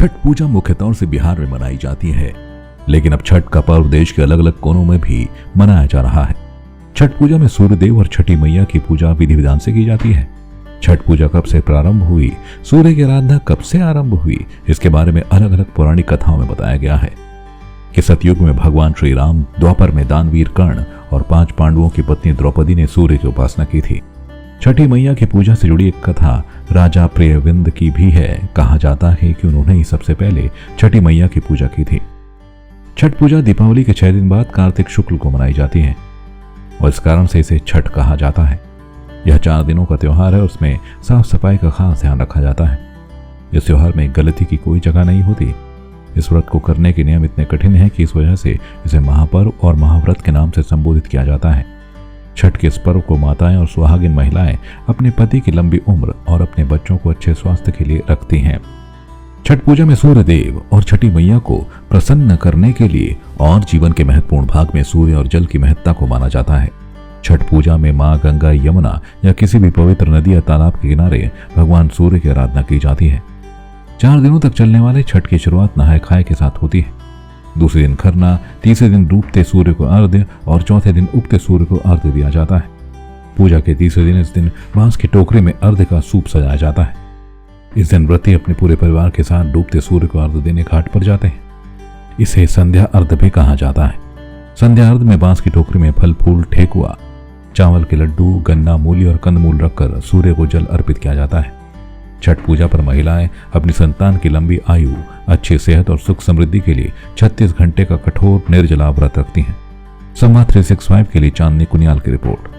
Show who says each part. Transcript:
Speaker 1: छठ पूजा मुख्य तौर से बिहार में मनाई जाती है, लेकिन अब छठ का पर्व देश के अलग अलग कोनों में भी मनाया जा रहा है। छठ पूजा में सूर्य देव और छठी मैया की पूजा विधि विधान से की जाती है। छठ पूजा कब से प्रारंभ हुई, सूर्य की आराधना कब से आरंभ हुई, इसके बारे में अलग अलग पौराणिक कथाओं में बताया गया है कि सतयुग में भगवान श्री राम, द्वापर में दानवीर कर्ण और 5 पांडवों की पत्नी द्रौपदी ने सूर्य की उपासना की थी। छठी मैया की पूजा से जुड़ी एक कथा राजा प्रियविंद की भी है। कहा जाता है कि उन्होंने ही सबसे पहले छठी मैया की पूजा की थी। छठ पूजा दीपावली के 6 दिन बाद कार्तिक शुक्ल को मनाई जाती है और इस कारण से इसे छठ कहा जाता है। यह 4 दिनों का त्योहार है और उसमें साफ सफाई का खास ध्यान रखा जाता है। इस त्योहार में गलती की कोई जगह नहीं होती। इस व्रत को करने के नियम इतने कठिन हैं कि इस वजह से इसे महापर्व और महाव्रत के नाम से संबोधित किया जाता है। छठ के इस पर्व को माताएं और सुहागिन महिलाएं अपने पति की लंबी उम्र और अपने बच्चों को अच्छे स्वास्थ्य के लिए रखती हैं। छठ पूजा में सूर्य देव और छठी मैया को प्रसन्न करने के लिए और जीवन के महत्वपूर्ण भाग में सूर्य और जल की महत्ता को माना जाता है। छठ पूजा में मां गंगा, यमुना या किसी भी पवित्र नदी या तालाब के किनारे भगवान सूर्य की आराधना की जाती है। 4 दिनों तक चलने वाले छठ की शुरुआत नहाय खाए के साथ होती है। दूसरे दिन खरना, तीसरे दिन डूबते सूर्य को अर्घ्य और चौथे दिन उगते सूर्य को अर्घ्य दिया जाता है। पूजा के तीसरे दिन इस दिन बांस की टोकरी में अर्घ्य का सूप सजाया जाता है। इस दिन व्रती अपने पूरे परिवार के साथ डूबते सूर्य को अर्घ्य देने घाट पर जाते हैं। इसे संध्या अर्घ्य भी कहा जाता है। संध्या अर्घ्य में बांस की टोकरी में फल फूल, ठेकुआ, चावल के लड्डू, गन्ना, मूली और कंदमूल रखकर सूर्य को जल अर्पित किया जाता है। छठ पूजा पर महिलाएं अपनी संतान की लंबी आयु, अच्छी सेहत और सुख समृद्धि के लिए 36 घंटे का कठोर निर्जला व्रत रखती हैं। संवाद 365 के लिए चांदनी कुनियाल की रिपोर्ट।